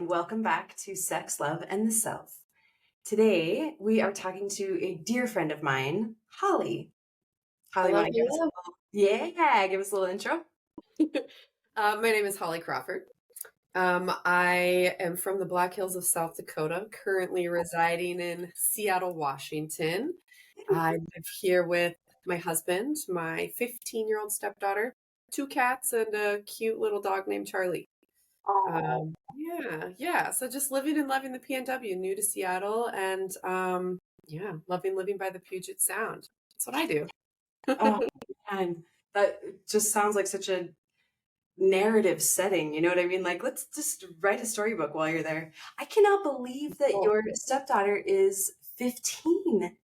welcome back to Sex, Love, and the Self. Today, we are talking to a dear friend of mine, Holly. Holly, Hello, want to give us hello. give us a little intro? My name is Holly Crawford. I am from the Black Hills of South Dakota, currently residing in Seattle, Washington. I live here with my husband, my 15-year-old stepdaughter, two cats, and a cute little dog named Charlie. Oh, Yeah. So just living and loving the PNW, new to Seattle, and yeah, loving living by the Puget Sound. That's what I do. oh, man. That just sounds like such a narrative setting. You know what I mean? Like, let's just write a storybook while you're there. I cannot believe that Oh, your stepdaughter is 15.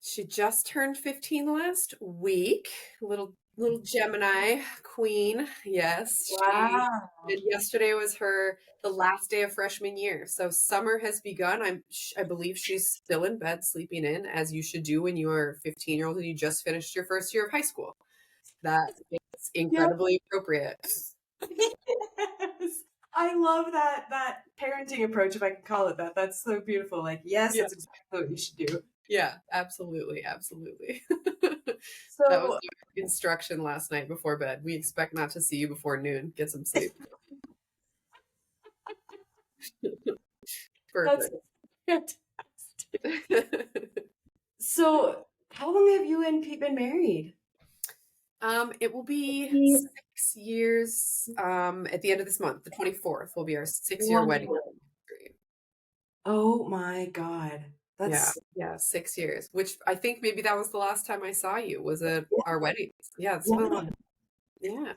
she just turned 15 last week. Little Gemini queen. Yes, she Wow. and yesterday was the last day of freshman year. So summer has begun. I believe she's still in bed sleeping in, as you should do when you are a 15-year-old and you just finished your first year of high school. That is Yeah. incredibly appropriate. Yes. I love that parenting approach, if I can call it that. That's so beautiful. Like, yes, Yeah. that's exactly what you should do. Yeah, absolutely. That was So our instruction last night before bed. We expect not to see you before noon. Get some sleep. that's Perfect. fantastic. So how long have you and Pete been married? It will be 6 years at the end of this month. The 24th will be our 6 year wedding Wonderful. anniversary. Oh my God. Yeah, That's yeah, 6 years. Which I think maybe that was the last time I saw you was at our wedding. Yeah, it's been a yeah. lot. Yeah,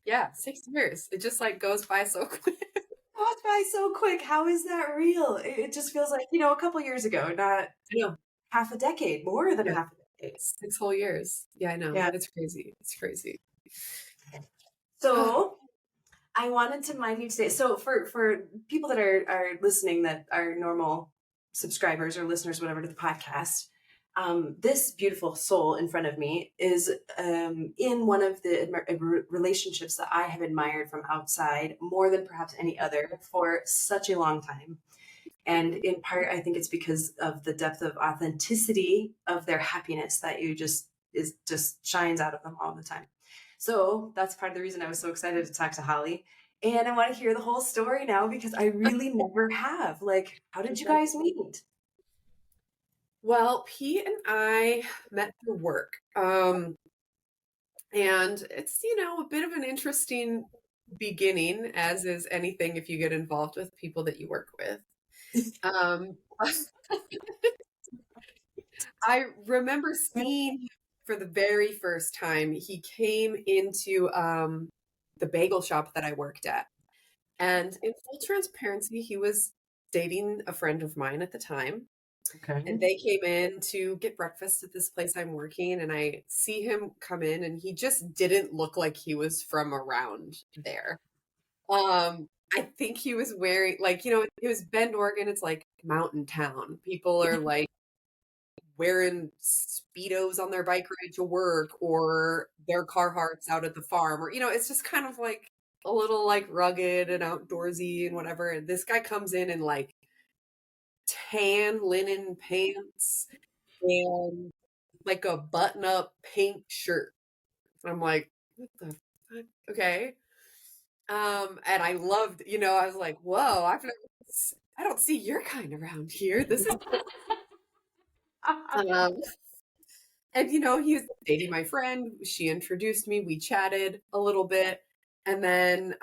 yeah, 6 years. It just like goes by so quick. Goes by so quick. How is that real? It just feels like, a couple years ago, not, I know. half a decade, more than Yeah, half a decade. 6 whole years. Yeah, I know. Yeah. It's crazy. It's crazy. So I wanted to mind you today. So for people that are listening that are normal subscribers or listeners, whatever, to the podcast, this beautiful soul in front of me is in one of the relationships that I have admired from outside more than perhaps any other for such a long time. And in part, I think it's because of the depth of authenticity of their happiness that you just shines out of them all the time. So that's part of the reason I was so excited to talk to Holly. And I want to hear the whole story now because I really never have. Like, how did you guys meet? Well, Pete and I met through work. And it's, a bit of an interesting beginning, as is anything if you get involved with people that you work with. Um, I remember seeing him for the very first time. He came into the bagel shop that I worked at. And in full transparency, he was dating a friend of mine at the time. And Okay. they came in to get breakfast at this place I'm working, and I see him come in, and he just didn't look like he was from around there. I think he was wearing like, it was Bend, Oregon. It's like mountain town. People are like wearing speedos on their bike ride to work or their Carhartts out at the farm, or it's just kind of like a little like rugged and outdoorsy and whatever. And this guy comes in like tan linen pants and like a button up pink shirt. I'm like, what the fuck? Okay. And I loved, I was like, whoa, I don't see your kind around here. This is, um, and he was dating my friend. She introduced me. We chatted a little bit. And then,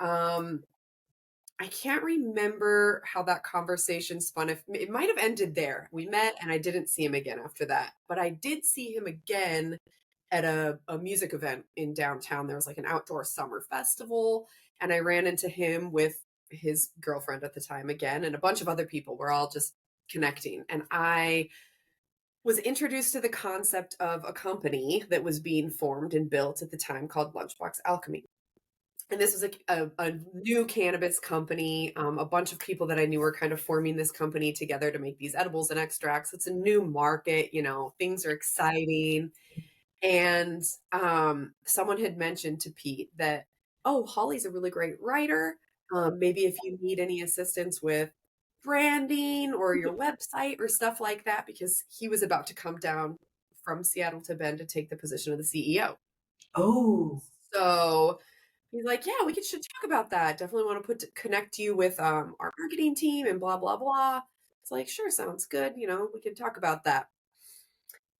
I can't remember how that conversation spun. If it might have ended there. We met and I didn't see him again after that. But I did see him again at a music event in downtown. There was like an outdoor summer festival, and I ran into him with his girlfriend at the time again, and a bunch of other people. We're all just connecting. And I was introduced to the concept of a company that was being formed and built at the time called Lunchbox Alchemy. And this was a new cannabis company. A bunch of people that I knew were kind of forming this company together to make these edibles and extracts. It's a new market, things are exciting. And someone had mentioned to Pete that, oh, Holly's a really great writer. Maybe if you need any assistance with branding or your website or stuff like that, because he was about to come down from Seattle to Bend to take the position of the CEO. Oh, So he's like, yeah, should talk about that. Definitely want to connect you with our marketing team and blah blah blah. It's like, sure, sounds good. We can talk about that.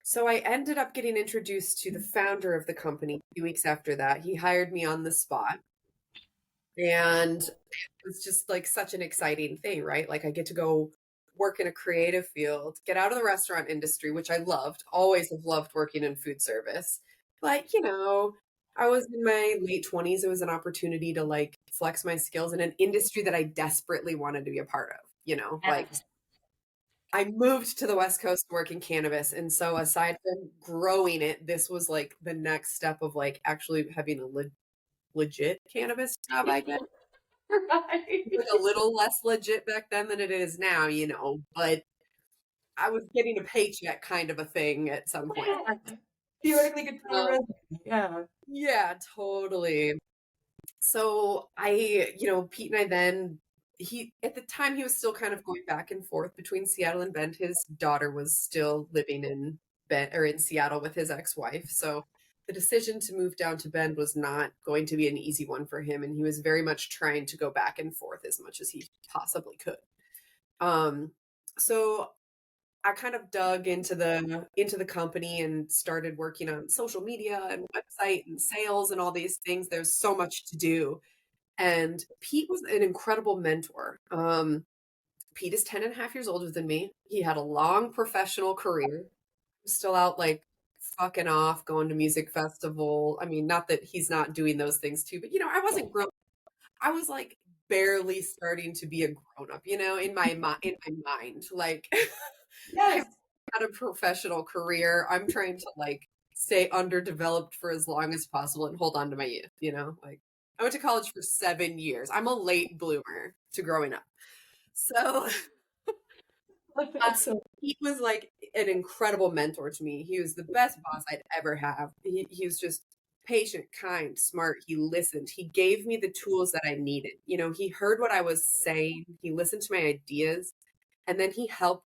So I ended up getting introduced to the founder of the company a few weeks after that. He hired me on the spot. And it was just like such an exciting thing, right? Like I get to go work in a creative field, get out of the restaurant industry, which I loved, always have loved working in food service. But, I was in my late 20s. It was an opportunity to like flex my skills in an industry that I desperately wanted to be a part of, like yes. I moved to the West Coast to work in cannabis. And so aside from growing it, this was like the next step of like actually having a legit cannabis job, I guess. Right. Like a little less legit back then than it is now, but I was getting a paycheck kind of a thing at some point. Yeah. Theoretically good for your Um, resume. Yeah. yeah, totally. So Pete and I then he at the time he was still kind of going back and forth between Seattle and Bend. His daughter was still living in Bend or in Seattle with his ex-wife. So the decision to move down to Bend was not going to be an easy one for him, and he was very much trying to go back and forth as much as he possibly could. Um, so I kind of dug into the company and started working on social media and website and sales and all these things. There's so much to do. And Pete was an incredible mentor. Pete is 10 and a half years older than me. He had a long professional career, still out like fucking off, going to music festival. I mean, not that he's not doing those things too, but I wasn't grown. I was like barely starting to be a grown up, in my mind. Like I've Yes. had a professional career. I'm trying to like stay underdeveloped for as long as possible and hold on to my youth. Like I went to college for 7 years. I'm a late bloomer to growing up. So That's so he was like an incredible mentor to me. He was the best boss I'd ever have. He was just patient, kind, smart. He listened. He gave me the tools that I needed. He heard what I was saying. He listened to my ideas, and then he helped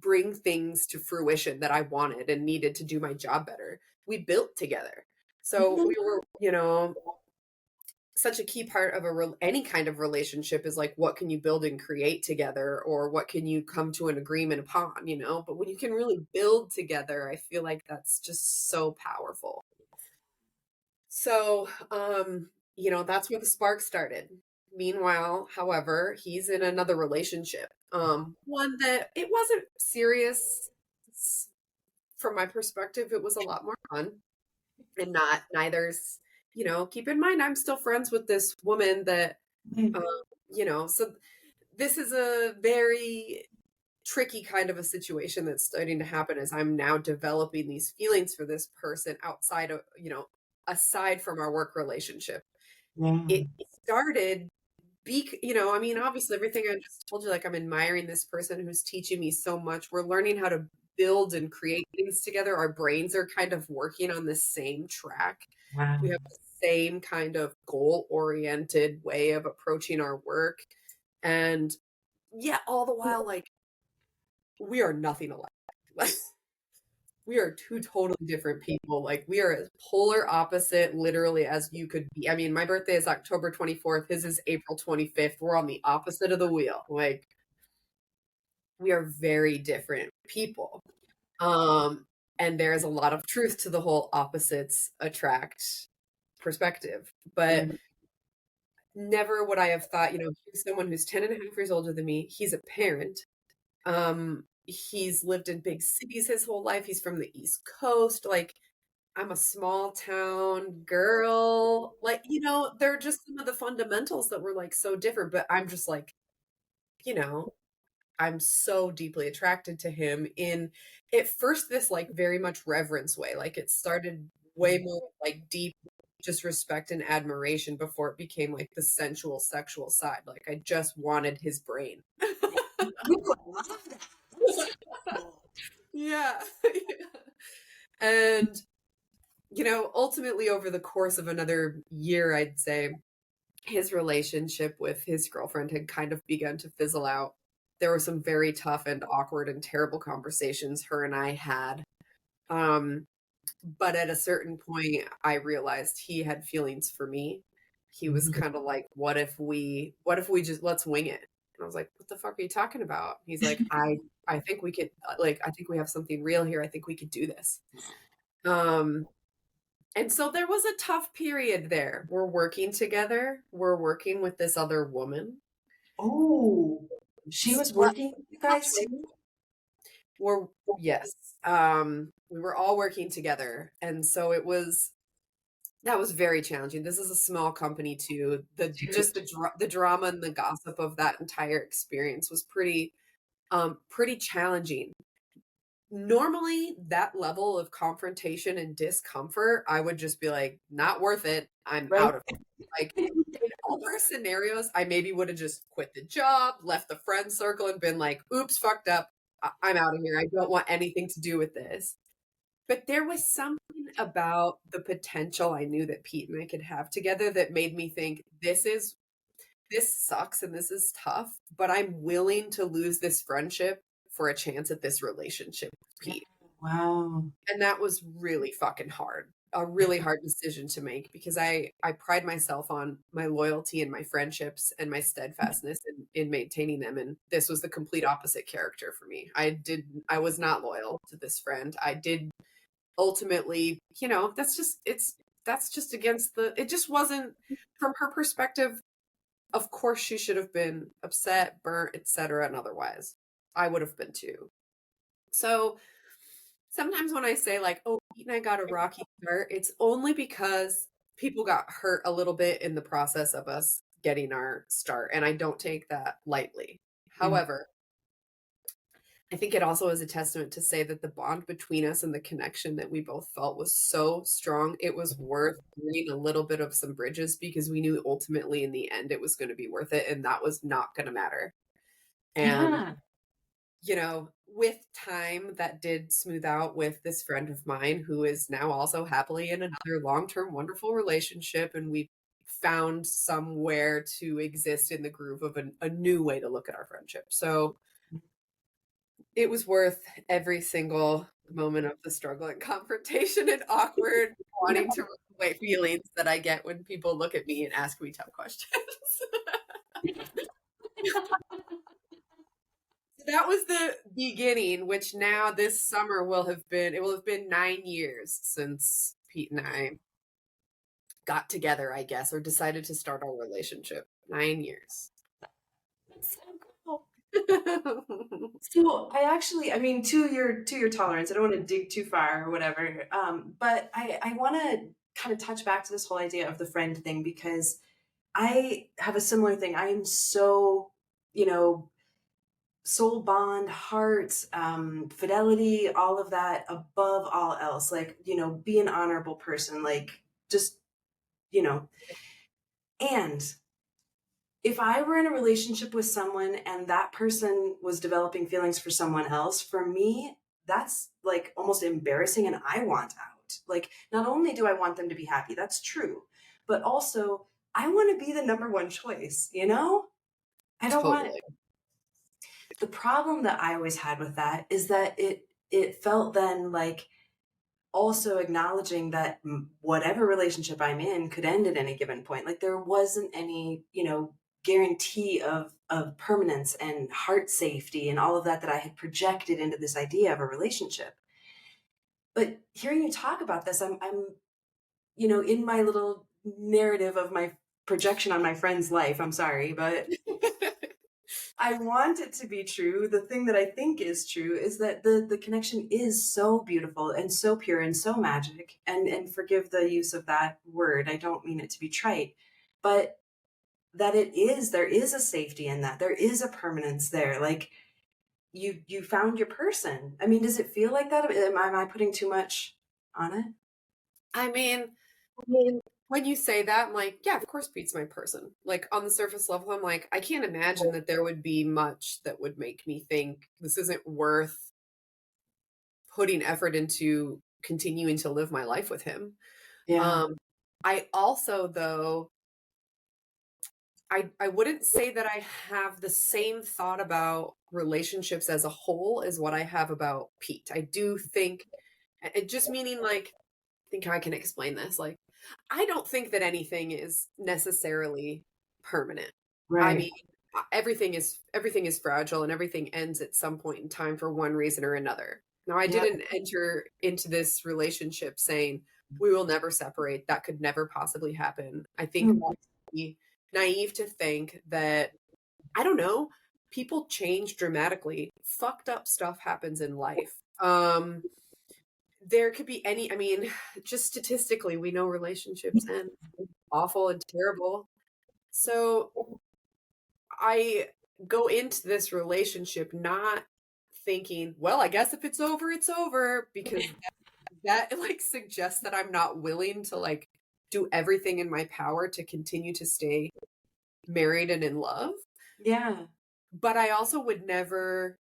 bring things to fruition that I wanted and needed to do my job better. We built together. So we were, such a key part of any kind of relationship is like what can you build and create together, or what can you come to an agreement upon. But when you can really build together, I feel like that's just so powerful. So that's where the spark started. Meanwhile, however, he's in another relationship, one that it wasn't serious. From my perspective, it was a lot more fun, and not neither's. Keep in mind, I'm still friends with this woman that, um, so this is a very tricky kind of a situation that's starting to happen as I'm now developing these feelings for this person outside of, aside from our work relationship. yeah. It started, I mean, obviously everything I just told you, like I'm admiring this person who's teaching me so much. We're learning how to build and create things together. Our brains are kind of working on the same track. We Wow. have the same kind of goal oriented way of approaching our work. And yeah, all the while, like, we are nothing alike. Like, we are two totally different people. Like, we are as polar opposite, literally, as you could be. I mean, my birthday is October 24th. His is April 25th. We're on the opposite of the wheel. Like, we are very different people. Um, and there's a lot of truth to the whole opposites attract perspective. But Yeah. never would I have thought, here's someone who's 10 and a half years older than me. He's a parent. He's lived in big cities his whole life. He's from the East Coast. Like, I'm a small town girl. Like, they're just some of the fundamentals that were like so different. But I'm just like, you know, I'm so deeply attracted to him in at first this like very much reverence way. Like it started way more like deep just respect and admiration before it became like the sensual sexual side. Like I just wanted his brain. Ooh, I love that. That's so cool. Yeah. And ultimately over the course of another year, I'd say his relationship with his girlfriend had kind of begun to fizzle out. There were some very tough and awkward and terrible conversations her and I had. Um, but at a certain point, I realized he had feelings for me. He was Mhm. kind of like, what if we just let's wing it? And I was like, what the fuck are you talking about? He's like, I think we could, like, I think we have something real here. I think we could do this. Um, and so there was a tough period there. We're working together. We're working with this other woman. Oh, she was working with you guys too? We're yes. We were all working together. And so that was very challenging. This is a small company too. The drama and the gossip of that entire experience was pretty challenging. Normally, that level of confrontation and discomfort, I would just be like, not worth it. I'm Right. out of it. Like in other scenarios, I maybe would have just quit the job, left the friend circle, and been like, oops, fucked up. I'm out of here. I don't want anything to do with this. But there was something about the potential I knew that Pete and I could have together that made me think this sucks and this is tough, but I'm willing to lose this friendship for a chance at this relationship with Pete. Wow. And that was really fucking hard. A really hard decision to make because I pride myself on my loyalty and my friendships and my steadfastness in maintaining them. And this was the complete opposite character for me. I was not loyal to this friend. I did ultimately, that's just against it just wasn't from her perspective. Of course she should have been upset, burnt, etc. and otherwise. I would have been too. So sometimes when I say like, oh, Pete and I got a rocky start, it's only because people got hurt a little bit in the process of us getting our start. And I don't take that lightly. Mm. However, I think it also is a testament to say that the bond between us and the connection that we both felt was so strong. It was worth burning a little bit of some bridges because we knew ultimately in the end it was going to be worth it and that was not going to matter. And, Yeah. with time, that did smooth out with this friend of mine who is now also happily in another long term, wonderful relationship. And we found somewhere to exist in the groove of a new way to look at our friendship. So, it was worth every single moment of the struggle and confrontation and awkward wanting to run away feelings that I get when people look at me and ask me tough questions. That was the beginning, which now this summer it will have been 9 years since Pete and I got together, I guess, or decided to start our relationship. 9 years. That's so cool. So I mean, to your tolerance, I don't want to dig too far or whatever. But I want to kind of touch back to this whole idea of the friend thing because I have a similar thing. I am so, you know, soul bond, heart, fidelity, all of that above all else. Like, be an honorable person, like just, you know, and if I were in a relationship with someone and that person was developing feelings for someone else, for me, that's like almost embarrassing and I want out. Like, not only do I want them to be happy, that's true, but also I want to be the number one choice, you know? I don't want Totally. the problem that I always had with that is that it felt then like also acknowledging that whatever relationship I'm in could end at any given point. Like there wasn't any, guarantee of permanence and heart safety and all of that I had projected into this idea of a relationship. But hearing you talk about this, I'm in my little narrative of my projection on my friend's life. I'm sorry, but I want it to be true. The thing that I think is true is that the connection is so beautiful and so pure and so magic. And forgive the use of that word. I don't mean it to be trite, but that there is a safety in that. There is a permanence there. Like you found your person. I mean, does it feel like that? Am I putting too much on it? I mean, when you say that, I'm like, yeah, of course Pete's my person. Like on the surface level, I'm like, I can't imagine that there would be much that would make me think this isn't worth putting effort into continuing to live my life with him. Yeah. I also, though, I wouldn't say that I have the same thought about relationships as a whole as what I have about Pete. I do think it just meaning like I think I can explain this. Like I don't think that anything is necessarily permanent. I Right. mean, everything is fragile and everything ends at some point in time for one reason or another. Now, I Yeah. didn't enter into this relationship saying we will never separate. That could never possibly happen. I think Mm. we naive to think that I don't know, people change dramatically. Fucked up stuff happens in life. There could be any I mean, just statistically, we know relationships end awful and terrible. So I go into this relationship not thinking, well, I guess if it's over, it's over, because that like suggests that I'm not willing to like do everything in my power to continue to stay married and in love. Yeah. But I also would never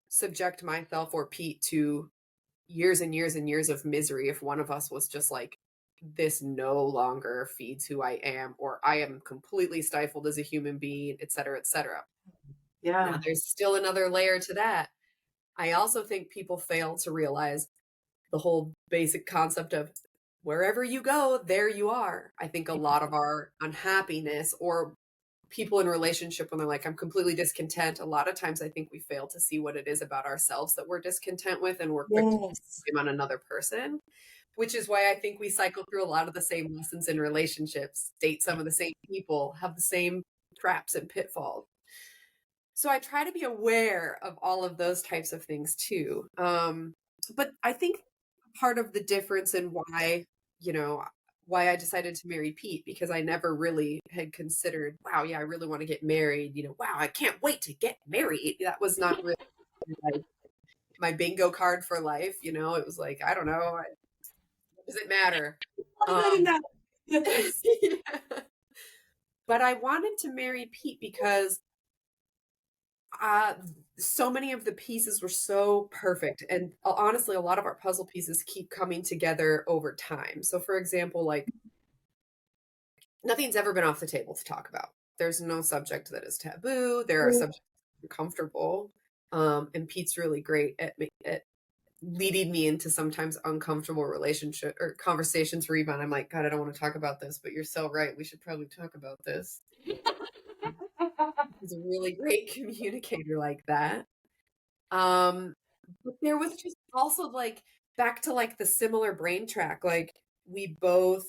subject myself or Pete to years and years and years of misery if one of us was just like, this no longer feeds who I am, or I am completely stifled as a human being, et cetera, et cetera. Now, Yeah. there's still another layer to that. I also think people fail to realize the whole basic concept of wherever you go, there you are. I think a lot of our unhappiness or people in relationship when they're like, I'm completely discontent, a lot of times I think we fail to see what it is about ourselves that we're discontent with, and we're quick to Yes. blame on another person, which is why I think we cycle through a lot of the same lessons in relationships, date some of the same people, have the same traps and pitfalls. So I try to be aware of all of those types of things too. But I think part of the difference in why, you know, why I decided to marry Pete, because I never really had considered, wow, yeah, I really want to get married. Wow, I can't wait to get married. That was not really like my bingo card for life. It was like, I don't know, does it matter? Love that in Um, that. Yes. yeah. But I wanted to marry Pete because uh, so many of the pieces were so perfect. And honestly, a lot of our puzzle pieces keep coming together over time. So, for example, like nothing's ever been off the table to talk about. There's no subject that is taboo. There are subjects that are comfortable. And Pete's really great at leading me into sometimes uncomfortable relationship or conversations where even I'm like, God, I don't want to talk about this, but you're so right. We should probably talk about this. He's a really great communicator like that. Um, but there was just also like back to like the similar brain track. Like we both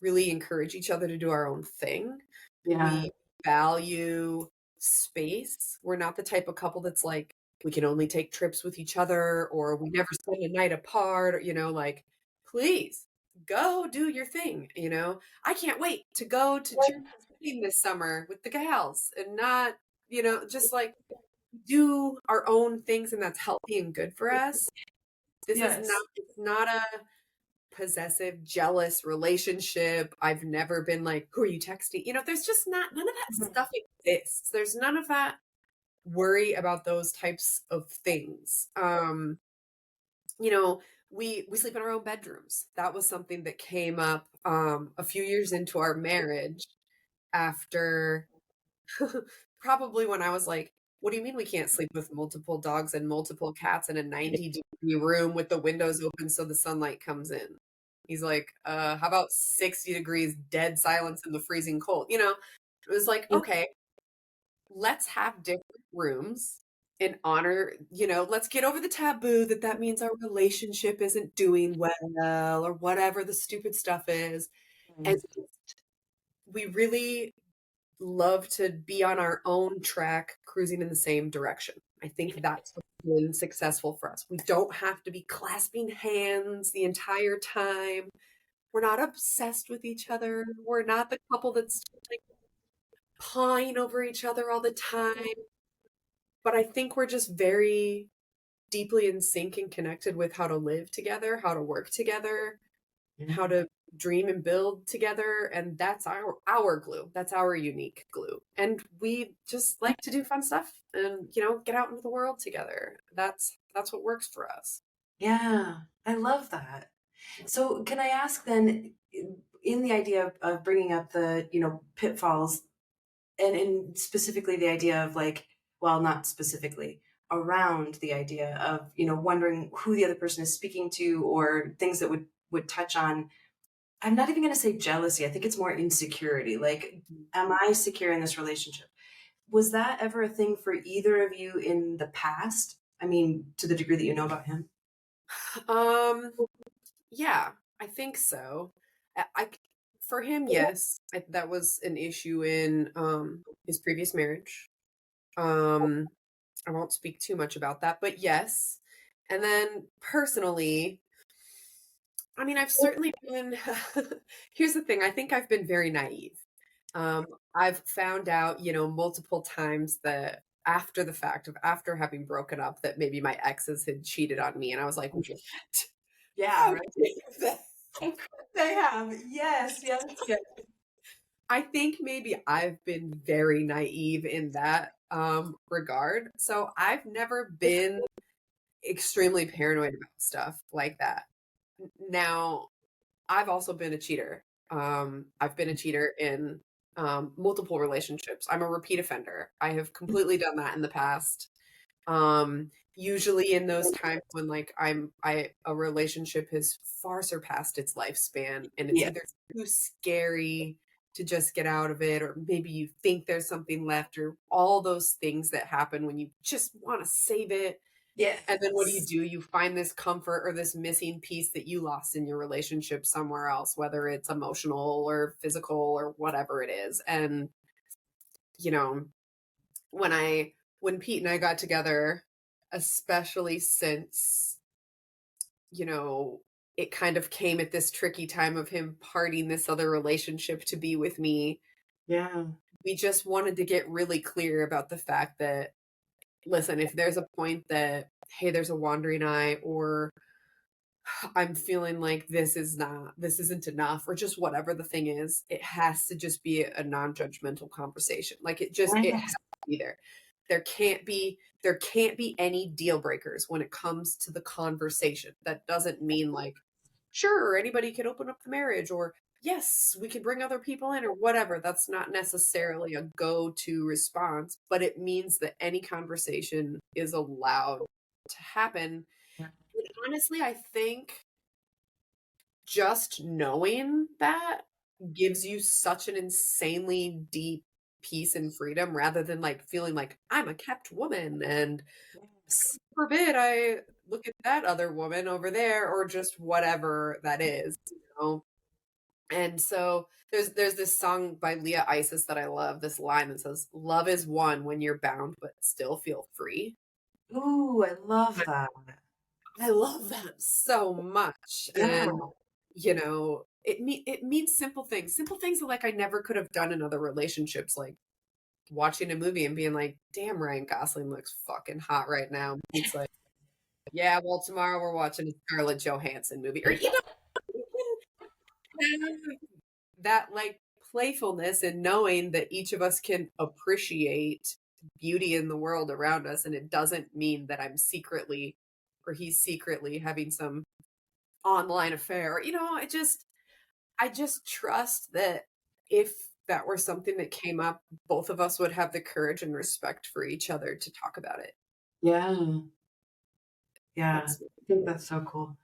really encourage each other to do our own thing. Yeah. We value space. We're not the type of couple that's like, we can only take trips with each other or we never spend a night apart, or, like, please go do your thing. I can't wait to go to Germany this summer with the gals and not, just like do our own things and that's healthy and good for us. Yes. It's not a possessive, jealous relationship. I've never been like, who are you texting? There's just none of that Mhm. stuff exists. There's none of that worry about those types of things. You know, we sleep in our own bedrooms. That was something that came up a few years into our marriage after probably when I was like, what do you mean we can't sleep with multiple dogs and multiple cats in a 90-degree room with the windows open so the sunlight comes in? He's like, how about 60 degrees, dead silence in the freezing cold? It was like, Yeah. okay, let's have different rooms and honor, let's get over the taboo that means our relationship isn't doing well or whatever the stupid stuff is. And we really love to be on our own track, cruising in the same direction. I think that's what's been successful for us. We don't have to be clasping hands the entire time. We're not obsessed with each other. We're not the couple that's like pawing over each other all the time. But I think we're just very deeply in sync and connected with how to live together, how to work together, how to dream and build together, and that's our glue. That's our unique glue. And we just like to do fun stuff and get out into the world together. That's what works for us. Yeah. I love that. So can I ask then, in the idea of bringing up the, pitfalls and specifically the idea of like, well, not specifically, around the idea of, wondering who the other person is speaking to, or things that would touch on, I'm not even going to say jealousy. I think it's more insecurity. Like, Mhm. am I secure in this relationship? Was that ever a thing for either of you in the past? I mean, to the degree that you know about him? Um, yeah, I think so. For him, yes, that was an issue in his previous marriage. Um, I won't speak too much about that, but yes. And then personally, I mean, I've certainly been here's the thing, I think I've been very naive. I've found out, multiple times that after the fact of after having broken up that maybe my exes had cheated on me, and I was like, "What? Yeah, How right. dare they?" They have. Yes, yes, yes. I think maybe I've been very naive in that, regard. So I've never been extremely paranoid about stuff like that. Now, I've also been a cheater. I've been a cheater in multiple relationships. I'm a repeat offender. I have completely done that in the past. Usually in those times when like I a relationship has far surpassed its lifespan and it's Yeah. either too scary to just get out of it, or maybe you think there's something left, or all those things that happen when you just want to save it. And then what Yes. do? You find this comfort or this missing piece that you lost in your relationship somewhere else, whether it's emotional or physical or whatever it is. And, you know, when when Pete and I got together, especially since, you know, it kind of came at this tricky time of him parting this other relationship to be with me, Yeah. we just wanted to get really clear about the fact that, listen, if there's a point that, hey, there's a wandering eye, or I'm feeling like this isn't enough, or just whatever the thing is, it has to just be a non-judgmental conversation. Like it has Yes. to be there. There can't be any deal breakers when it comes to the conversation. That doesn't mean like, sure, anybody can open up the marriage, or yes, we can bring other people in, or whatever. That's not necessarily a go-to response, but it means that any conversation is allowed to happen. And honestly, I think just knowing that gives you such an insanely deep peace and freedom, rather than like feeling like I'm a kept woman and Yes. forbid I look at that other woman over there, or just whatever that is. And so there's this song by Leah Isis that I love, this line that says, "Love is one when you're bound but still feel free." Ooh, I love that. I love that so much. Yeah. And it means simple things that like I never could have done in other relationships, like watching a movie and being like, damn, Ryan Gosling looks fucking hot right now. It's like, yeah, well, tomorrow we're watching a Scarlett Johansson movie, or you can have that like playfulness and knowing that each of us can appreciate beauty in the world around us, and it doesn't mean that I'm secretly, or he's secretly having some online affair. I just trust that if that were something that came up, both of us would have the courage and respect for each other to talk about it. Yeah. Yeah. That's I think that's so cool.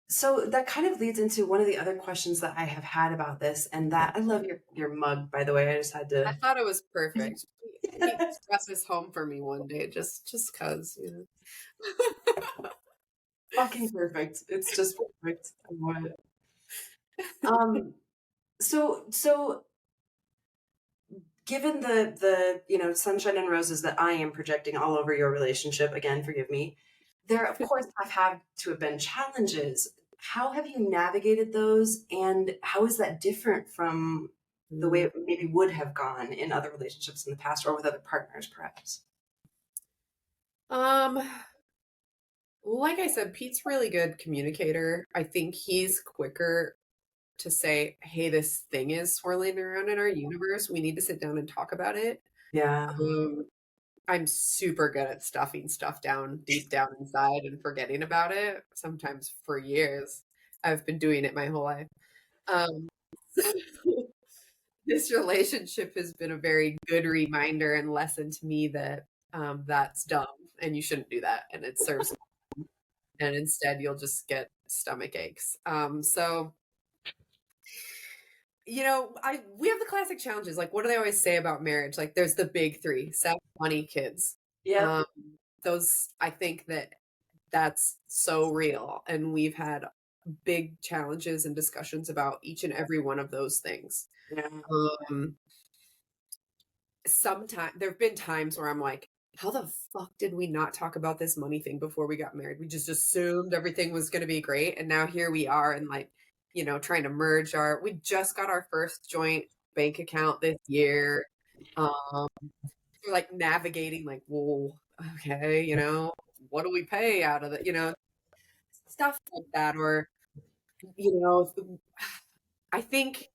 So that kind of leads into one of the other questions that I have had about this, and that I love your mug, by the way. I just had I to. thought it was perfect. Pete brought this home for me one day, just cause. Fucking perfect. It's just perfect. I love it. Um, so given the sunshine and roses that I am projecting all over your relationship, again, forgive me. There, of course, have had to have been challenges. How have you navigated those, and how is that different from the way Mm. it maybe would have gone in other relationships in the past, or with other partners, perhaps? Um, like I said, Pete's really good communicator. I think he's quicker to say, "Hey, this thing is swirling around in our universe. We need to sit down and talk about it." Yeah. Um, I'm super good at stuffing stuff down deep down inside and forgetting about it, sometimes for years. I've been doing it my whole life. Um, this relationship has been a very good reminder and lesson to me that that's dumb and you shouldn't do that and it serves and instead you'll just get stomach aches. So we have the classic challenges. Like, what do they always say about marriage? Like, there's the big three: sex, money, kids. Yep. Um, those, I think that's so real, and we've had big challenges and discussions about each and every one of those things. Yeah. Um, Sometimes there have been times where I'm like, how the fuck did we not talk about this money thing before we got married? We just assumed everything was going to be great. And now here we are and like, trying to merge we just got our first joint bank account this year. Um, we're like navigating like, well, okay, what do we pay out of it? Stuff like that. Or, you know, I think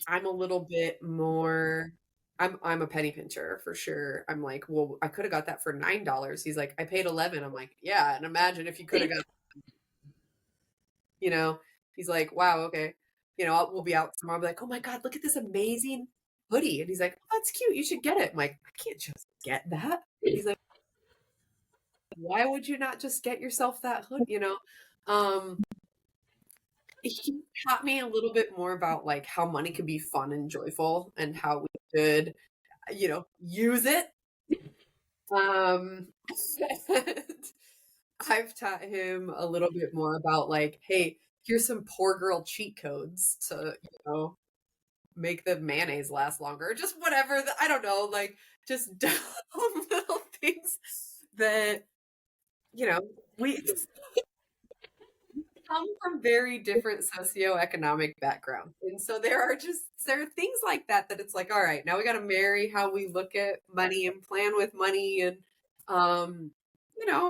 I'm a little bit more I'm a penny pincher for sure. I'm like, well, I could have got that for $9. He's like, I paid 11. I'm like, yeah, and imagine if you could have got, you know, he's like, wow, okay. We'll be out tomorrow. I'll be like, oh my God, look at this amazing hoodie. And he's like, oh, that's cute. You should get it. I'm like, I can't just get that. He's like, why would you not just get yourself that hood? He taught me a little bit more about like how money can be fun and joyful and how we should, use it. Um, I've taught him a little bit more about like, hey, here's some poor girl cheat codes to, make the mayonnaise last longer, just whatever. I don't know, like just dumb little things that, we come from very different socioeconomic backgrounds. And so there are things like that it's like, all right, now we got to marry how we look at money and plan with money. And,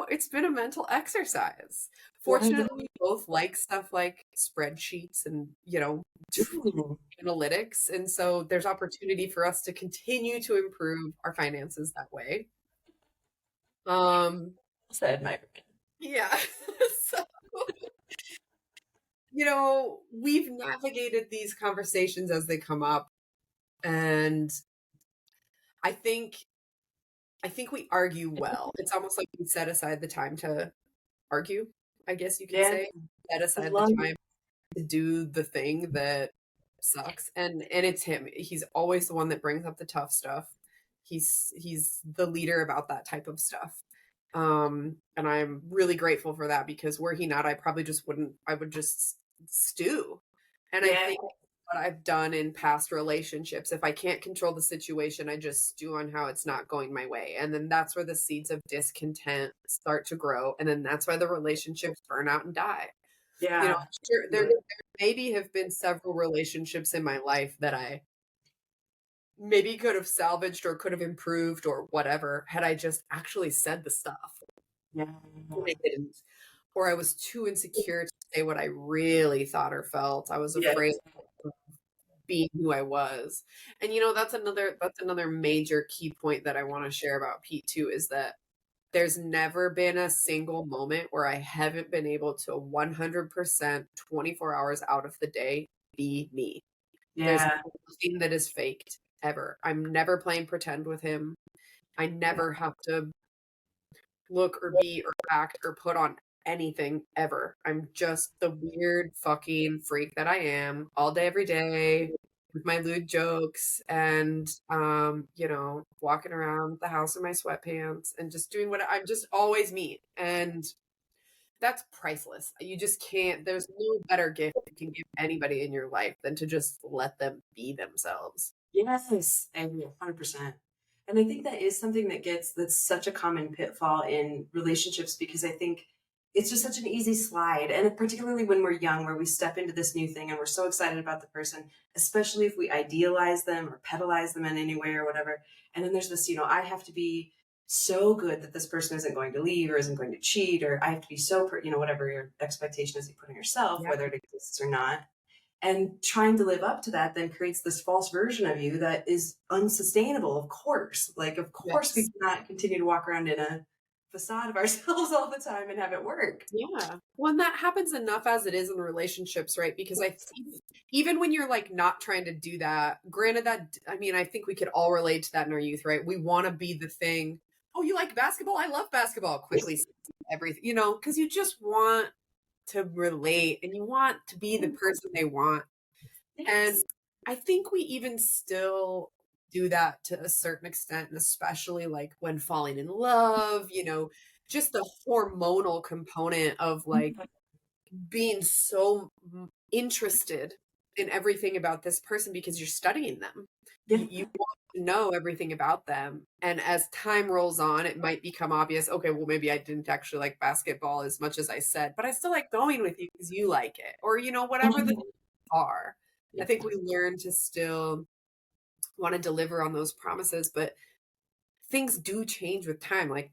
it's been a mental exercise. Fortunately, we both like stuff like spreadsheets and, analytics. And so there's opportunity for us to continue to improve our finances that way. Said my friend. Yeah. So we've navigated these conversations as they come up. And I think we argue well. It's almost like we set aside the time to argue, I guess you can say. Set aside the time to do the thing that sucks. And it's him. He's always the one that brings up the tough stuff. He's the leader about that type of stuff. And I'm really grateful for that because were he not, I would just stew. And I think what I've done in past relationships, if I can't control the situation, I just stew on how it's not going my way. And then that's where the seeds of discontent start to grow. And then that's why the relationships burn out and die. Yeah. Sure, there maybe have been several relationships in my life that I maybe could have salvaged or could have improved or whatever had I just actually said the stuff. Yeah. I didn't. Or I was too insecure to say what I really thought or felt. I was afraid of being who I was. And that's another major key point that I want to share about Pete too, is that there's never been a single moment where I haven't been able to 100% 24 hours out of the day be me. There's nothing that is faked ever. I'm never playing pretend with him. I never have to look or be or act or put on anything ever. I'm just the weird fucking freak that I am all day, every day with my lewd jokes and, walking around the house in my sweatpants and just doing what I'm just always me. And that's priceless. You just can't, there's no better gift you can give anybody in your life than to just let them be themselves. Yes, I agree 100%. And I think that is something that's such a common pitfall in relationships because I think it's just such an easy slide. And particularly when we're young, where we step into this new thing and we're so excited about the person, especially if we idealize them or pedalize them in any way or whatever. And then there's this, I have to be so good that this person isn't going to leave or isn't going to cheat, or I have to be so, whatever your expectation is you put on yourself, whether it exists or not. And trying to live up to that then creates this false version of you that is unsustainable, of course. Like, of course, we cannot continue to walk around in a facade of ourselves all the time and have it work. Yeah. Well, and that happens enough as it is in relationships, right? Because I think even when you're like not trying to do that, granted that, I mean, I think we could all relate to that in our youth, right? We want to be the thing. Oh, you like basketball? I love basketball. Quickly, everything, because you just want to relate and you want to be the person they want. And Yes. I think we even still do that to a certain extent, and especially like when falling in love, just the hormonal component of like being so interested in everything about this person because you're studying them. Yeah. You want to know everything about them. And as time rolls on, it might become obvious, okay, well, maybe I didn't actually like basketball as much as I said, but I still like going with you because you like it. Or, whatever the are. I think we learn to still want to deliver on those promises, but things do change with time. Like,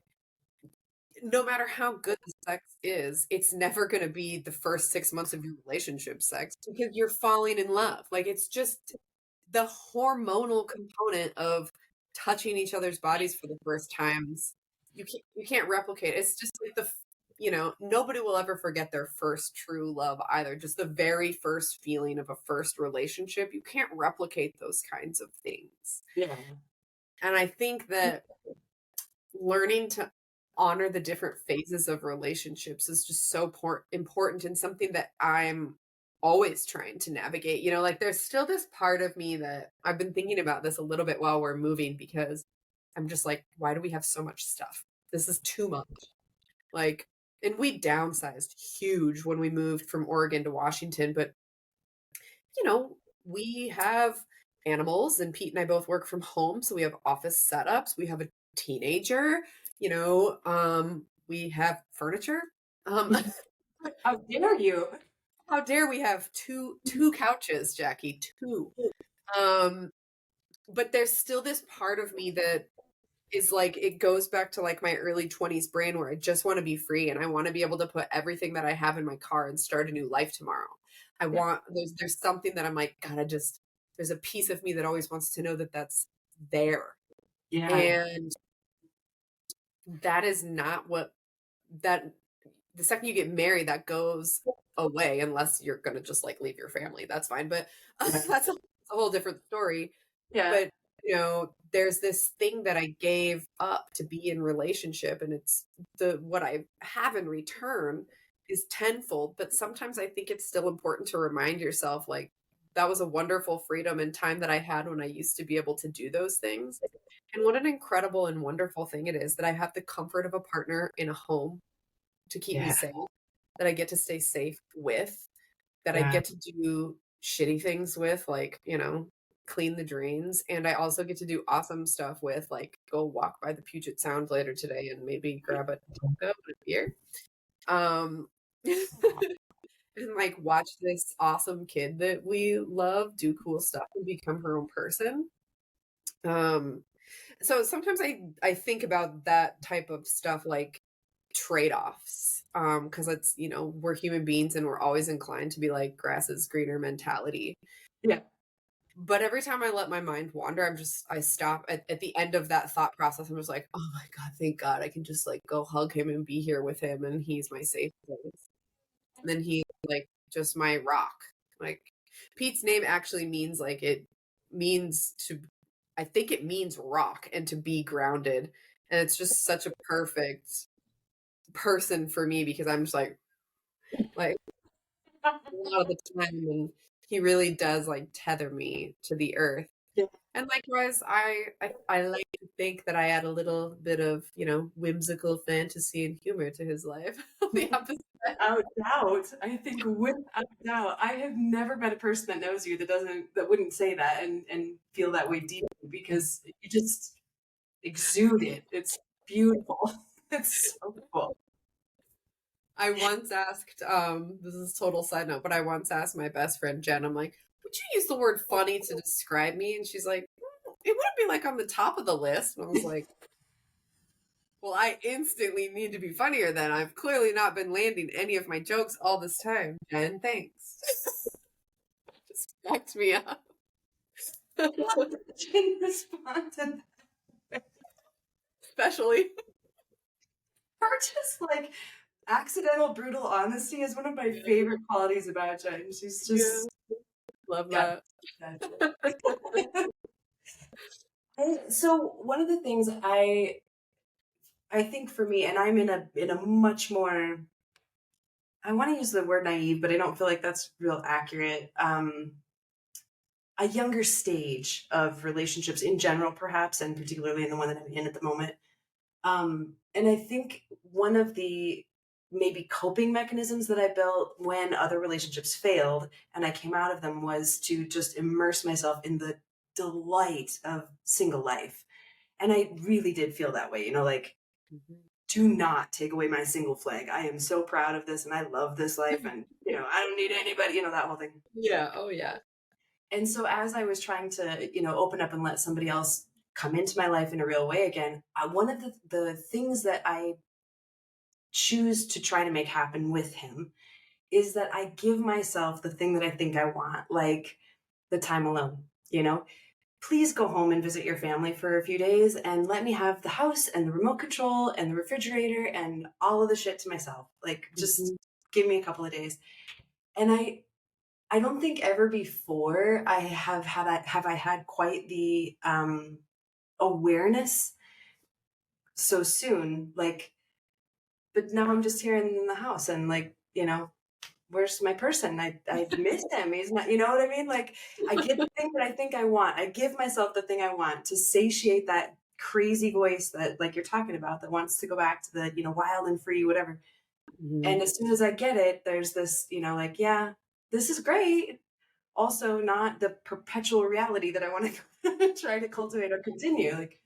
no matter how good the sex is, it's never going to be the first 6 months of your relationship sex because you're falling in love. Like, it's just the hormonal component of touching each other's bodies for the first times. You can't replicate. It's just like nobody will ever forget their first true love either. Just the very first feeling of a first relationship. You can't replicate those kinds of things. Yeah. And I think that learning to honor the different phases of relationships is just so important and something that I'm always trying to navigate. Like there's still this part of me that I've been thinking about this a little bit while we're moving because I'm just like, why do we have so much stuff? This is too much. Like, and we downsized huge when we moved from Oregon to Washington, but we have animals and Pete and I both work from home. So we have office setups. We have a teenager, we have furniture. How dare you? How dare we have two couches, Jackie, two. But there's still this part of me that is like, it goes back to like my early 20s brain where I just want to be free and I want to be able to put everything that I have in my car and start a new life tomorrow. There's something that I'm like, there's a piece of me that always wants to know that that's there. Yeah. And that is not that the second you get married, that goes away unless you're going to just like leave your family. That's fine. But that's a whole different story. Yeah. But there's this thing that I gave up to be in relationship, and it's what I have in return is tenfold. But sometimes I think it's still important to remind yourself, like, that was a wonderful freedom and time that I had when I used to be able to do those things. And what an incredible and wonderful thing it is that I have the comfort of a partner in a home to keep me safe, that I get to stay safe with, that I get to do shitty things with, like, clean the drains. And I also get to do awesome stuff with, like, go walk by the Puget Sound later today and maybe grab a taco and a beer. And like watch this awesome kid that we love do cool stuff and become her own person. So sometimes I think about that type of stuff, like trade-offs, because it's, we're human beings and we're always inclined to be like grass is greener mentality. Yeah. But every time I let my mind wander, I stop at the end of that thought process. I'm just like, oh my God, thank God I can just like go hug him and be here with him. And he's my safe place. And then he's like just my rock. Like Pete's name actually means like, I think it means rock and to be grounded. And it's just such a perfect person for me because I'm just like a lot of the time, and he really does like tether me to the earth. Yeah. And likewise, I like to think that I add a little bit of whimsical fantasy and humor to his life. The opposite. Without doubt. I think without doubt. I have never met a person that knows you that wouldn't say that and feel that way deeply because you just exude it. It's beautiful. It's so cool. I once asked, this is a total side note, but I once asked my best friend Jen, I'm like, would you use the word funny to describe me? And she's like, it wouldn't be like on the top of the list. And I was like, well, I instantly need to be funnier then. I've clearly not been landing any of my jokes all this time. Jen, thanks. Just backed me up. Jen responded. Especially. Or just like accidental brutal honesty is one of my Yeah. favorite qualities about Jen. She's Yeah. just Love yeah. that. So one of the things I think for me, and I'm in a much more, I want to use the word naive, but I don't feel like that's real accurate. A younger stage of relationships in general, perhaps, and particularly in the one that I'm in at the moment. And I think one of the maybe coping mechanisms that I built when other relationships failed and I came out of them was to just immerse myself in the delight of single life. And I really did feel that way, like, Mhm. do not take away my single flag. I am so proud of this and I love this life and, I don't need anybody, that whole thing. Yeah. Oh, yeah. And so as I was trying to, open up and let somebody else come into my life in a real way again, one of the things that I choose to try to make happen with him is that I give myself the thing that I think I want, like the time alone, Please go home and visit your family for a few days and let me have the house and the remote control and the refrigerator and all of the shit to myself. Like just Mhm. give me a couple of days. And I don't think ever before have I had quite the awareness so soon. Like, but now I'm just here in the house and like, where's my person? I miss him. He's not, you know what I mean? Like I get the thing that I think I want. I give myself the thing I want to satiate that crazy voice that like you're talking about that wants to go back to the, wild and free, whatever. Mhm. And as soon as I get it, there's this, like, yeah, this is great. Also not the perpetual reality that I want to try to cultivate or continue. Like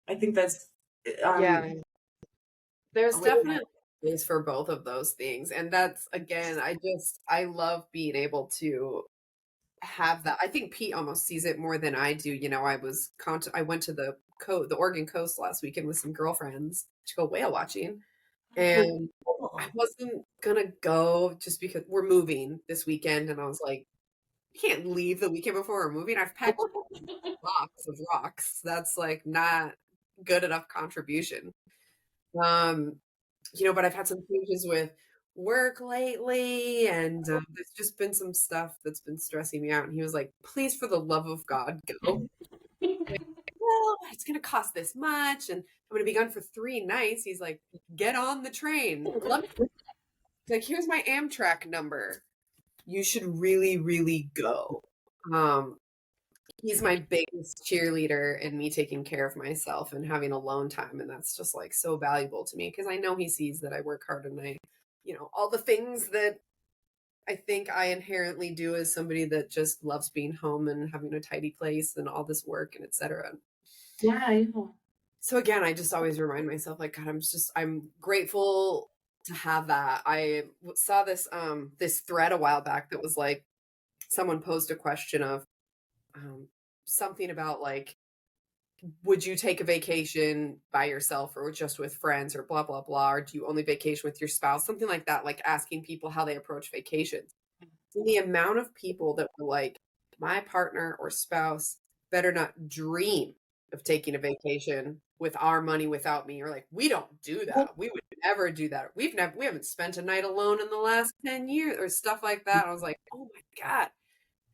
I think that's um Yeah. a There's way definitely ways for both of those things. And that's, again, I love being able to have that. I think Pete almost sees it more than I do. I went to the Oregon coast last weekend with some girlfriends to go whale watching. And I cool. wasn't gonna go just because we're moving this weekend, and I was like, "You can't leave the weekend before we're moving." I've packed box of rocks. That's like not good enough contribution. Um, but I've had some changes with work lately, and there's just been some stuff that's been stressing me out. And he was like, "Please, for the love of God, go." Like, well, it's gonna cost this much, and I'm gonna be gone for 3 nights. He's like, "Get on the train. Let me like, here's my Amtrak number. You should really, really go." Um, he's my biggest cheerleader in me taking care of myself and having alone time, and that's just like so valuable to me because I know he sees that I work hard and all the things that I think I inherently do as somebody that just loves being home and having a tidy place and all this work and etc. Yeah, yeah. So again, I just always remind myself, like, God, I'm grateful to have that. Saw this thread a while back that was like someone posed a question of um, something about like, would you take a vacation by yourself or just with friends or blah blah blah, or do you only vacation with your spouse? Something like that, like asking people how they approach vacations. And the amount of people that were like, my partner or spouse better not dream of taking a vacation with our money without me, or like, we don't do that. We would never do that. We haven't spent a night alone in the last 10 years or stuff like that. I was like, oh my God,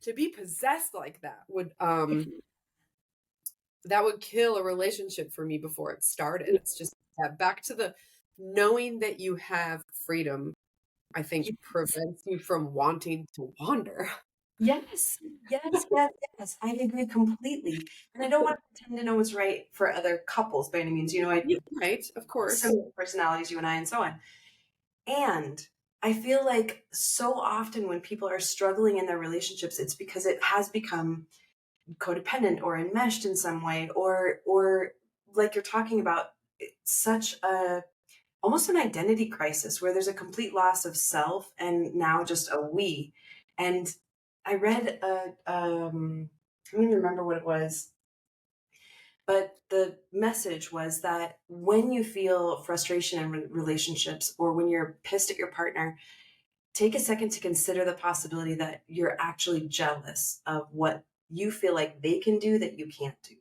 to be possessed like that would kill a relationship for me before it started. It's just back to the knowing that you have freedom, I think prevents you from wanting to wander. Yes, yes, yes, yes. I agree completely. And I don't want to pretend to know what's right for other couples by any means. I Yeah, right, of course. similar personalities, you and I, and so on. And I feel like so often when people are struggling in their relationships, it's because it has become codependent or enmeshed in some way, or like you're talking about, it's such a almost an identity crisis where there's a complete loss of self and now just a we. And I read I don't even remember what it was, but the message was that when you feel frustration in relationships or when you're pissed at your partner, take a second to consider the possibility that you're actually jealous of what you feel like they can do that you can't do.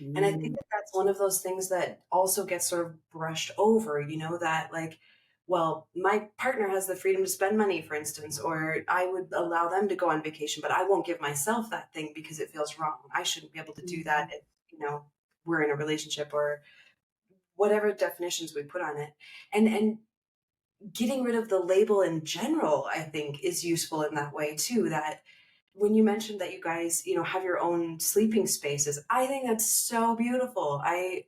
And I think Mm. that that's one of those things that also gets sort of brushed over, that like, well, my partner has the freedom to spend money, for instance, or I would allow them to go on vacation, but I won't give myself that thing because it feels wrong. I shouldn't be able to do that Mhm. if, we're in a relationship or whatever definitions we put on it. And getting rid of the label in general, I think, is useful in that way too. That when you mentioned that you guys, have your own sleeping spaces, I think that's so beautiful. I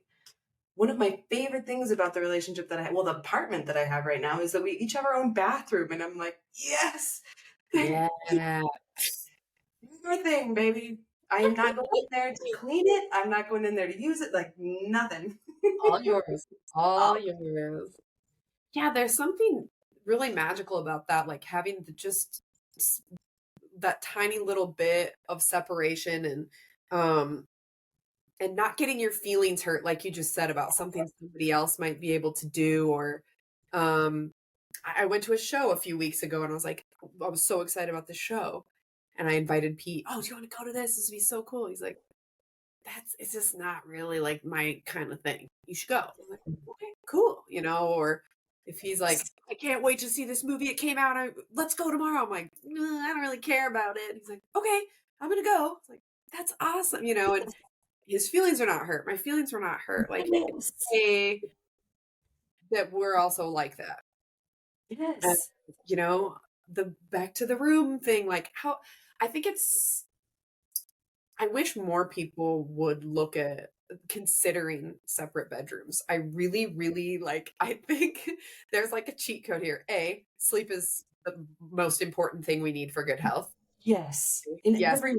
One of my favorite things about the relationship that the apartment that I have right now is that we each have our own bathroom, and I'm like, yes, Yeah. your thing, baby. I am not going in there to clean it. I'm not going in there to use it, like nothing. All yours. All Oh, yours. Yeah, there's something really magical about that, like having s- that tiny little bit of separation um and not getting your feelings hurt, like you just said about something somebody else might be able to do. Or um I went to a show a few weeks ago and I was so excited about the show. And I invited Pete, oh, do you want to go to this? This would be so cool. He's like, it's just not really like my kind of thing. You should go. I'm like, okay, cool. Or if he's like, I can't wait to see this movie. It came out. Let's go tomorrow. I'm like, I don't really care about it. He's like, okay, I'm gonna go. It's like, that's awesome. And his feelings are not hurt. My feelings were not hurt. Like, it's yes. okay that we're also like that. And, Yes. you know, the back to the room thing, like how I think it's I wish more people would look at considering separate bedrooms. I really, really I think there's like a cheat code here. A, sleep is the most important thing we need for good health. Yes. In Yes, every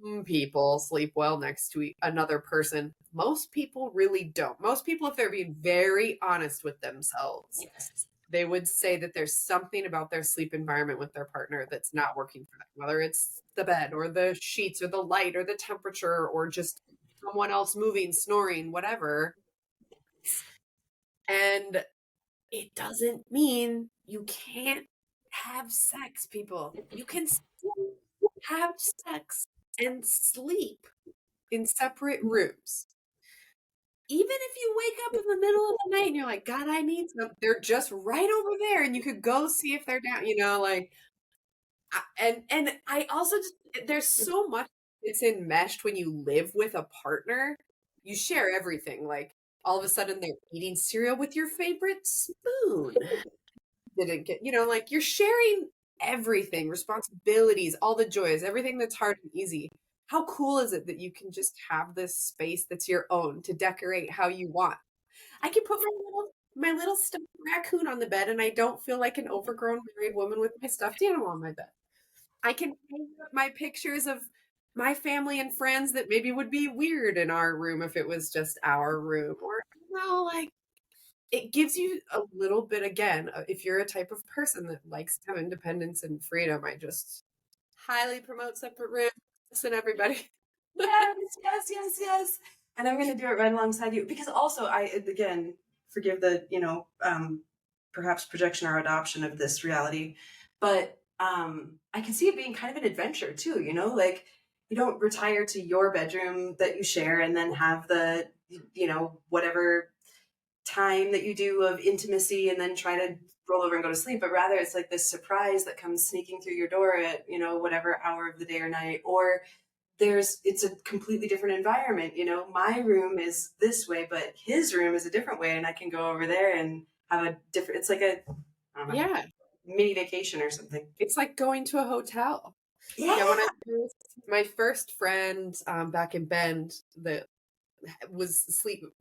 some people sleep well next to another person. Most people really don't. Most people, if they're being very honest with themselves, yes. they would say that there's something about their sleep environment with their partner that's not working for them, whether it's the bed or the sheets or the light or the temperature or just someone else moving, snoring, whatever. And it doesn't mean you can't have sex, people. You can still have sex and sleep in separate rooms. Even if you wake up in the middle of the night and you're like, God, I need some, they're just right over there and you could go see if they're down, and I also just there's so much that's enmeshed when you live with a partner. You share everything. Like all of a sudden they're eating cereal with your favorite spoon. Didn't get, like you're sharing everything, responsibilities, all the joys, everything that's hard and easy. How cool is it that you can just have this space that's your own to decorate how you want? I can put my little stuffed raccoon on the bed and I don't feel like an overgrown married woman with my stuffed animal on my bed. I can hang up my pictures of my family and friends that maybe would be weird in our room if it was just our room. Or, like it gives you a little bit again, if you're a type of person that likes to have independence and freedom, I just highly promote separate rooms. Listen, everybody. Yes, yes, yes, yes. And I'm going to do it right alongside you because also again, forgive the, perhaps projection or adoption of this reality, but I can see it being kind of an adventure too, like you don't retire to your bedroom that you share and then have the, whatever time that you do of intimacy and then try to roll over and go to sleep, but rather it's like this surprise that comes sneaking through your door at, whatever hour of the day or night, or it's a completely different environment. My room is this way, but his room is a different way, and I can go over there and have a different. It's like I don't know, Yeah, mini vacation or something. it's like going to a hotel. Yeah, when Yeah. my first friend back in Bend that was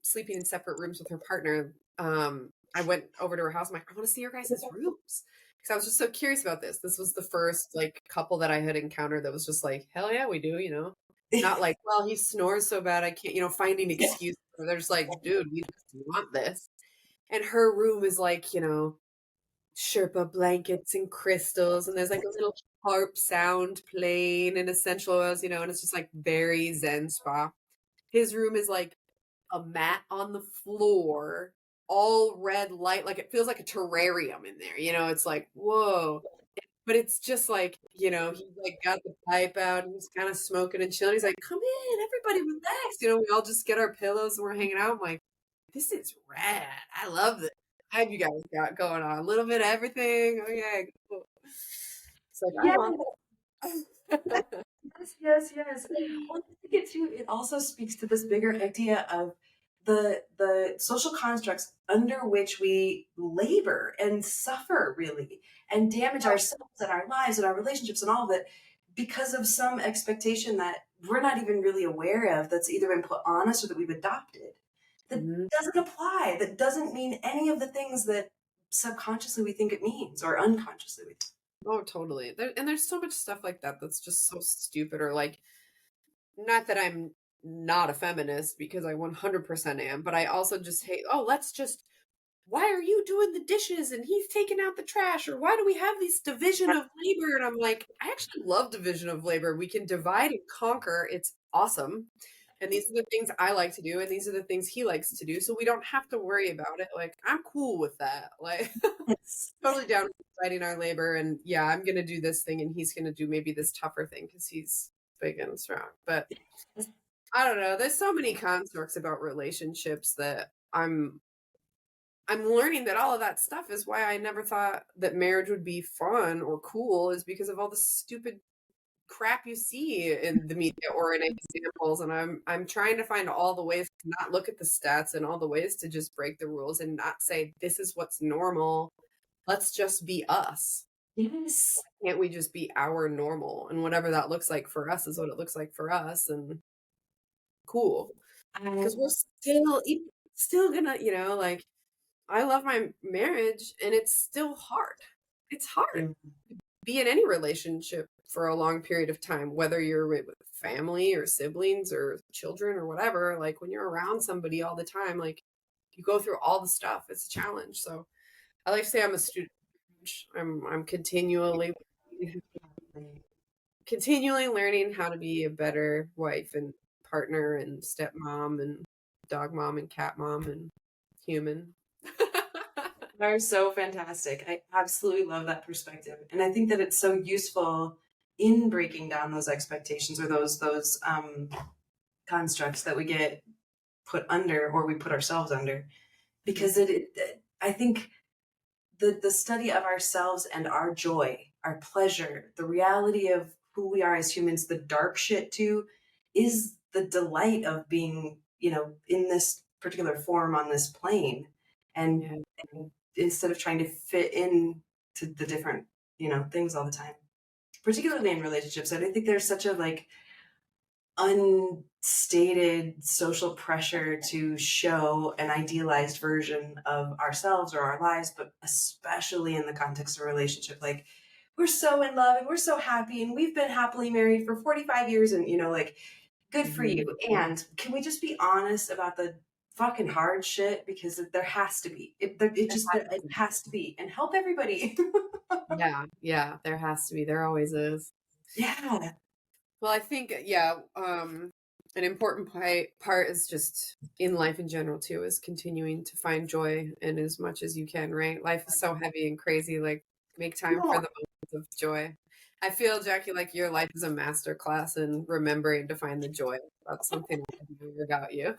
sleeping in separate rooms with her partner, I went over to her house. I'm like, I want to see your guys' rooms because I was just so curious about this. This was the first couple that I had encountered that was just like, hell yeah, we do. Not like, well, he snores so bad I can't, finding excuses. They're just like, dude, we just want this. And her room is like, Sherpa blankets and crystals, and there's like a little harp sound playing and essential oils, and it's just like very zen spa. His room is like a mat on the floor, all red light, like it feels like a terrarium in there. It's like, whoa. But it's just like, he's like got the pipe out and he's kind of smoking and chilling. He's like, come in, everybody relax. We all just get our pillows and we're hanging out. I'm like, this is rad. I love this. I have you guys got going on a little bit of everything. Okay, cool. It's like, I Yeah. want that. Yes, yes, yes. Well, I think it also speaks to this bigger idea of the social constructs under which we labor and suffer really and damage ourselves and our lives and our relationships and all of it because of some expectation that we're not even really aware of that's either been put on us or that we've adopted that Mhm. doesn't apply, that doesn't mean any of the things that subconsciously we think it means or unconsciously we think. Oh, totally. There's so much stuff like that that's just so stupid, or like, not that I'm not a feminist because I 100% am, but I also just hate, oh, let's just, why are you doing the dishes and he's taking out the trash? Or why do we have this division of labor? And I'm like, I actually love division of labor. We can divide and conquer. It's awesome. And these are the things I like to do, and these are the things he likes to do. So we don't have to worry about it. Like, I'm cool with that. Like, Yes. totally down with dividing our labor. And yeah, I'm going to do this thing, and he's going to do maybe this tougher thing because he's big and strong. But I don't know. There's so many constructs about relationships that I'm learning that all of that stuff is why I never thought that marriage would be fun or cool, is because of all the stupid crap you see in the media or in examples. And I'm trying to find all the ways to not look at the stats and all the ways to just break the rules and not say this is what's normal. Let's just be us. Yes. Can't we just be our normal? And whatever that looks like for us is what it looks like for us, and cool. I Because we're still gonna, like, I love my marriage and it's still hard. It's hard. do. Be in any relationship for a long period of time, whether you're with family or siblings or children or whatever. Like, when you're around somebody all the time, like, you go through all the stuff. It's a challenge. So I like to say I'm a student. I'm continually learning how to be a better wife and partner and stepmom and dog mom and cat mom and human. Are so fantastic. I absolutely love that perspective. And I think that it's so useful in breaking down those expectations or those constructs that we get put under or we put ourselves under. Because I think the study of ourselves and our joy, our pleasure, the reality of who we are as humans, the dark shit too, is the delight of being, in this particular form on this plane. And, Yeah. and instead of trying to fit in to the different, things all the time, particularly in relationships, I think there's such a like unstated social pressure to show an idealized version of ourselves or our lives, but especially in the context of a relationship. Like, we're so in love and we're so happy and we've been happily married for 45 years and, like, good for you. Mhm. And can we just be honest about the fucking hard shit? Because there has to be. It has to be. And help everybody. Yeah, yeah, there has to be. There always is. Yeah. Well, I think, yeah, an important part is just in life in general too, is continuing to find joy in as much as you can, right? Life is so heavy and crazy, like, make time for the moments of joy. I feel, Jackie, like your life is a master class in remembering to find the joy. That's something I admire about you.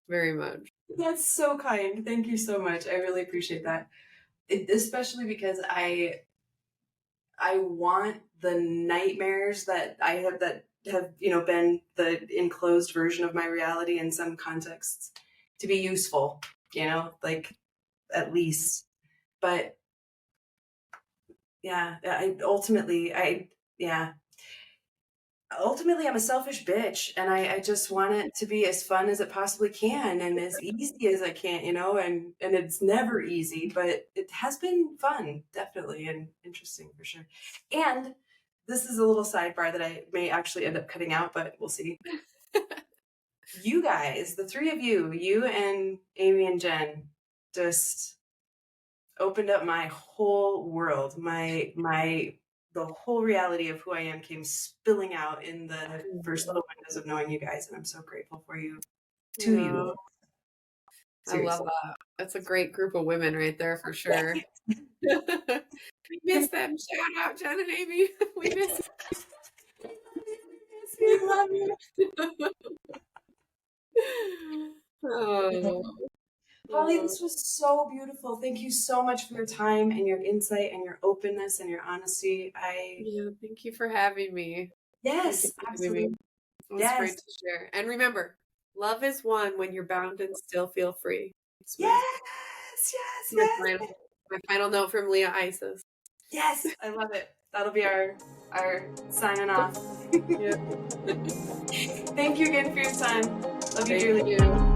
Very much. That's so kind. Thank you so much. I really appreciate that. Especially because I want the nightmares that I have that have, been the enclosed version of my reality in some contexts to be useful, like, at least. But yeah, yeah, ultimately I'm a selfish bitch and I just want it to be as fun as it possibly can and as easy as I can, and it's never easy, but it has been fun, definitely, and interesting for sure. And this is a little sidebar that I may actually end up cutting out, but we'll see. You guys, the three of you and Amy and Jen, just opened up my whole world. The whole reality of who I am came spilling out in the first little windows of knowing you guys, and I'm so grateful for you. To you, No, I love seriously. that. That's a great group of women right there for sure. We miss them. Shout out Jen and Amy. We miss We love you. Oh, Holly, this was so beautiful. Thank you so much for your time and your insight and your openness and your honesty. yeah, thank you for having me. Thank you Yes, for having me. absolutely. It was great Yes. to share. And remember, love is one when you're bound and still feel free. Yes, My yes, final, my final note from Leah Isis. yes. I love it. That'll be our signing off. Yeah. Thank you again for your time. Love you Thank dearly. you.